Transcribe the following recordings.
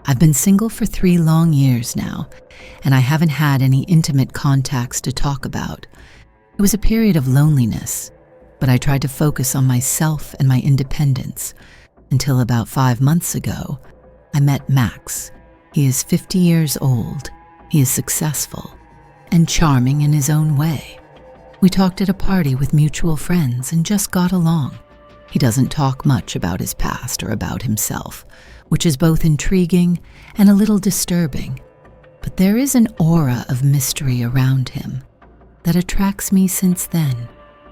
I've been single for 3 long years now, and I haven't had any intimate contacts to talk about. It was a period of loneliness, but I tried to focus on myself and my independence until about 5 months ago, I met Max. He is 50 years old, he is successful, and charming in his own way. We talked at a party with mutual friends and just got along. He doesn't talk much about his past or about himself, which is both intriguing and a little disturbing. But there is an aura of mystery around him that attracts me since then.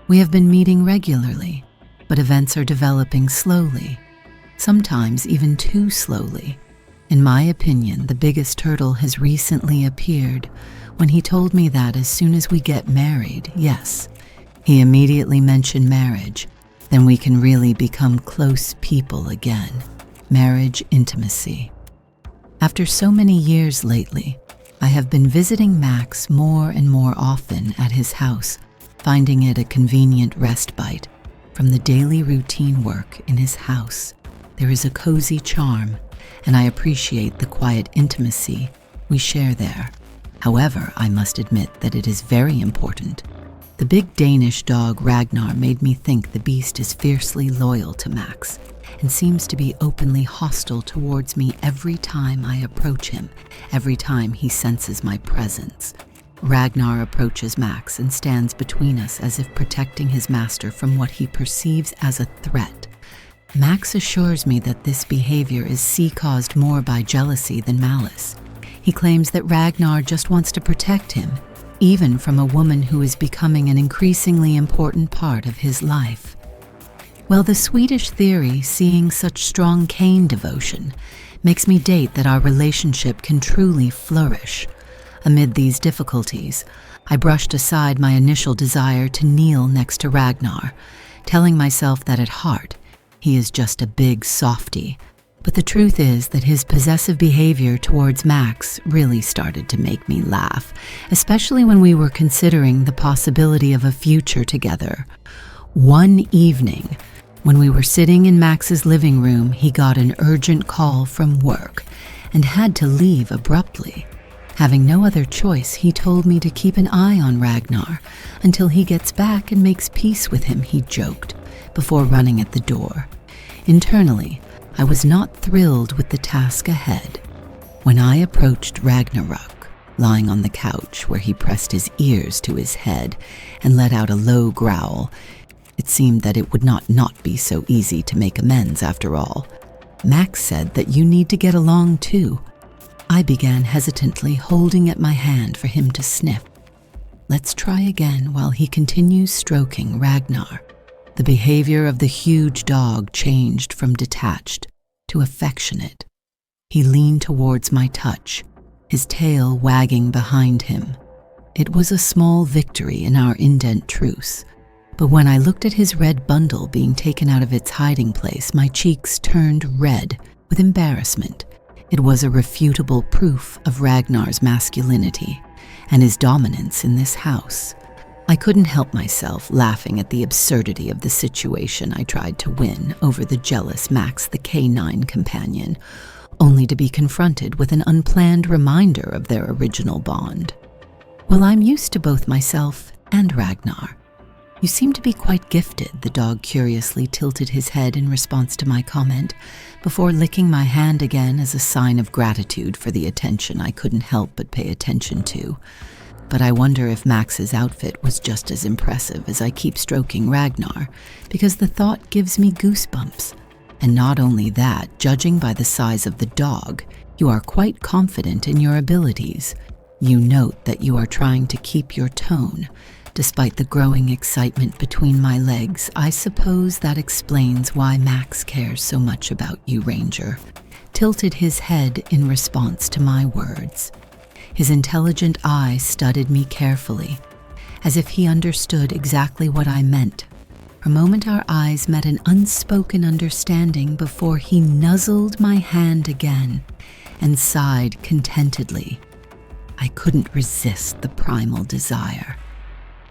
We have been meeting regularly, but events are developing slowly, sometimes even too slowly. In my opinion, the biggest hurdle has recently appeared when he told me that as soon as we get married, yes, he immediately mentioned marriage, then we can really become close people again. Marriage intimacy. After so many years lately, I have been visiting Max more and more often at his house, finding it a convenient respite from the daily routine work in his house. There is a cozy charm, and I appreciate the quiet intimacy we share there. However, I must admit that it is very important. The big Danish dog Ragnar made me think the beast is fiercely loyal to Max and seems to be openly hostile towards me every time I approach him, every time he senses my presence. Ragnar approaches Max and stands between us as if protecting his master from what he perceives as a threat. Max assures me that this behavior is caused more by jealousy than malice. He claims that Ragnar just wants to protect him, even from a woman who is becoming an increasingly important part of his life. Well, the Swedish theory, seeing such strong cane devotion, makes me date that our relationship can truly flourish. Amid these difficulties, I brushed aside my initial desire to kneel next to Ragnar, telling myself that at heart, he is just a big softie. But the truth is that his possessive behavior towards Max really started to make me laugh, especially when we were considering the possibility of a future together. One evening, when we were sitting in Max's living room, he got an urgent call from work and had to leave abruptly. Having no other choice, he told me to keep an eye on Ragnar until he gets back and makes peace with him, he joked, before running at the door. Internally, I was not thrilled with the task ahead. When I approached Ragnarok, lying on the couch where he pressed his ears to his head and let out a low growl, it seemed that it would not be so easy to make amends after all. Max said that you need to get along too. I began hesitantly holding at my hand for him to sniff. Let's try again while he continues stroking Ragnar. The behavior of the huge dog changed from detached to affectionate. He leaned towards my touch, his tail wagging behind him. It was a small victory in our indent truce, but when I looked at his red bundle being taken out of its hiding place, my cheeks turned red with embarrassment. It was a refutable proof of Ragnar's masculinity and his dominance in this house. I couldn't help myself laughing at the absurdity of the situation I tried to win over the jealous Max the canine companion, only to be confronted with an unplanned reminder of their original bond. Well, I'm used to both myself and Ragnar. You seem to be quite gifted, the dog curiously tilted his head in response to my comment, before licking my hand again as a sign of gratitude for the attention I couldn't help but pay attention to. But I wonder if Max's outfit was just as impressive as I keep stroking Ragnar, because the thought gives me goosebumps. And not only that, judging by the size of the dog, you are quite confident in your abilities. You note that you are trying to keep your tone, despite the growing excitement between my legs. I suppose that explains why Max cares so much about you, Ranger. Tilted his head in response to my words. His intelligent eye studied me carefully, as if he understood exactly what I meant. For a moment our eyes met an unspoken understanding before he nuzzled my hand again and sighed contentedly. I couldn't resist the primal desire.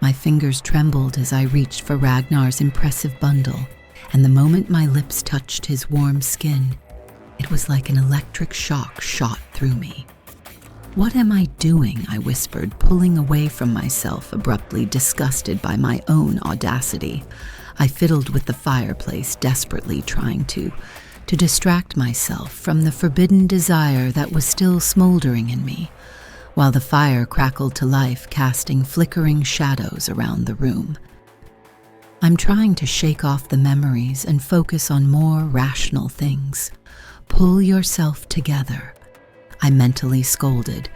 My fingers trembled as I reached for Ragnar's impressive bundle, and the moment my lips touched his warm skin, It was like an electric shock shot through me. "What am I doing?" I whispered, pulling away from myself, abruptly, disgusted by my own audacity. I fiddled with the fireplace, desperately trying to distract myself from the forbidden desire that was still smoldering in me, while the fire crackled to life, casting flickering shadows around the room. "I'm trying to shake off the memories and focus on more rational things. Pull yourself together," I mentally scolded.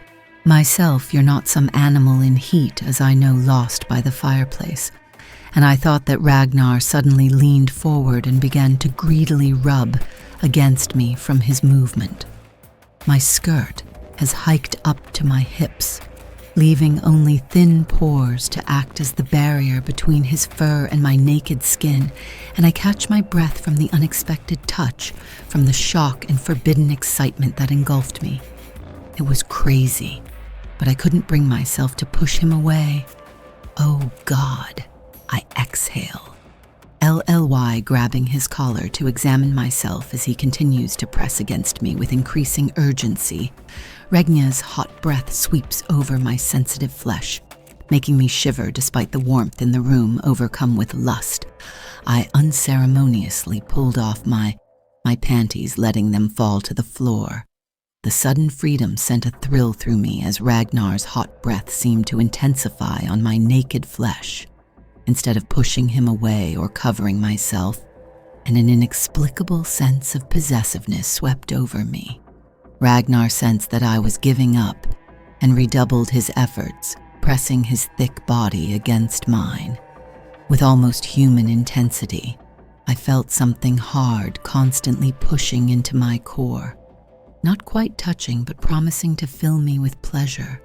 Myself, "You're not some animal in heat," as I know, lost by the fireplace. And I thought that Ragnar suddenly leaned forward and began to greedily rub against me from his movement. My skirt has hiked up to my hips, leaving only thin pores to act as the barrier between his fur and my naked skin, and I catch my breath from the unexpected touch, from the shock and forbidden excitement that engulfed me. It was crazy, but I couldn't bring myself to push him away. "Oh God," I exhale, LLY, grabbing his collar to examine myself as he continues to press against me with increasing urgency. Regnya's hot breath sweeps over my sensitive flesh, making me shiver despite the warmth in the room. Overcome with lust, I unceremoniously pulled off my panties, letting them fall to the floor. The sudden freedom sent a thrill through me as Ragnar's hot breath seemed to intensify on my naked flesh. Instead of pushing him away or covering myself, and an inexplicable sense of possessiveness swept over me. Ragnar sensed that I was giving up and redoubled his efforts, pressing his thick body against mine. With almost human intensity, I felt something hard constantly pushing into my core, not quite touching but promising to fill me with pleasure.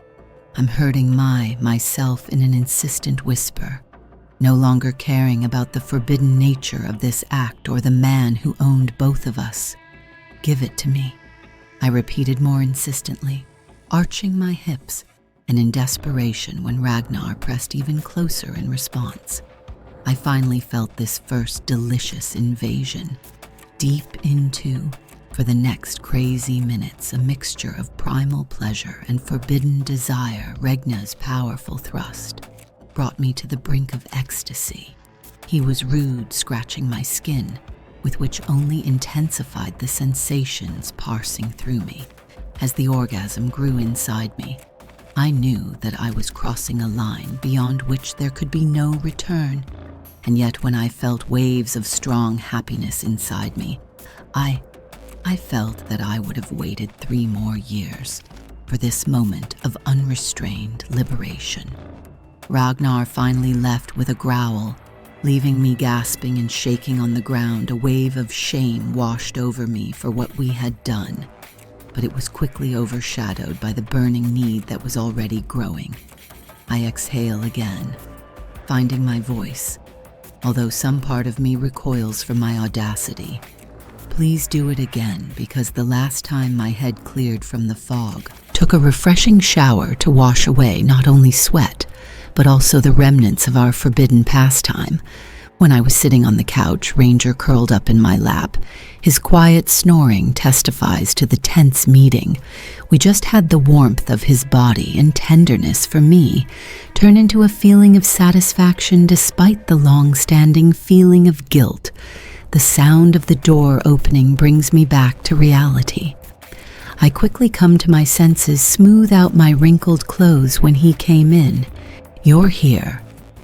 I'm hurting myself in an insistent whisper, no longer caring about the forbidden nature of this act or the man who owned both of us. "Give it to me," I repeated more insistently, arching my hips, and in desperation when Ragnar pressed even closer in response. I finally felt this first delicious invasion, deep into, for the next crazy minutes, a mixture of primal pleasure and forbidden desire. Regnya's powerful thrust brought me to the brink of ecstasy. He was rude, scratching my skin, with which only intensified the sensations parsing through me. As the orgasm grew inside me, I knew that I was crossing a line beyond which there could be no return. And yet when I felt waves of strong happiness inside me, I felt that I would have waited 3 more years for this moment of unrestrained liberation. Ragnar finally left with a growl, leaving me gasping and shaking on the ground. A wave of shame washed over me for what we had done, but it was quickly overshadowed by the burning need that was already growing. I exhale again, finding my voice, although some part of me recoils from my audacity. "Please do it again," because the last time my head cleared from the fog, took a refreshing shower to wash away not only sweat, but also the remnants of our forbidden pastime. When I was sitting on the couch, Ranger curled up in my lap. His quiet snoring testifies to the tense meeting. We just had the warmth of his body and tenderness for me turn into a feeling of satisfaction despite the long-standing feeling of guilt. The sound of the door opening brings me back to reality. I quickly come to my senses, smooth out my wrinkled clothes when he came in. "You're here,"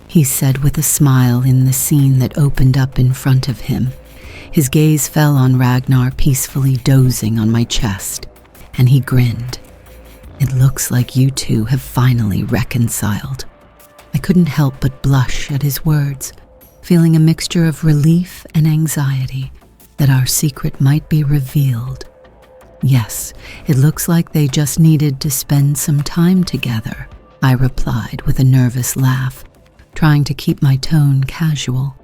he said with a smile in the scene that opened up in front of him. His gaze fell on Ragnar peacefully dozing on my chest, and he grinned. "It looks like you two have finally reconciled." I couldn't help but blush at his words, feeling a mixture of relief and anxiety that our secret might be revealed. "Yes, it looks like they just needed to spend some time together," I replied with a nervous laugh, trying to keep my tone casual.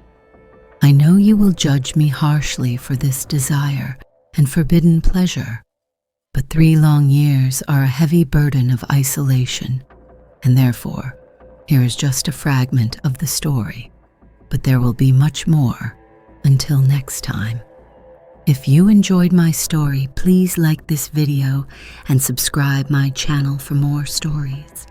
"I know you will judge me harshly for this desire and forbidden pleasure, but 3 long years are a heavy burden of isolation, and therefore, here is just a fragment of the story, but there will be much more until next time." If you enjoyed my story, please like this video and subscribe my channel for more stories.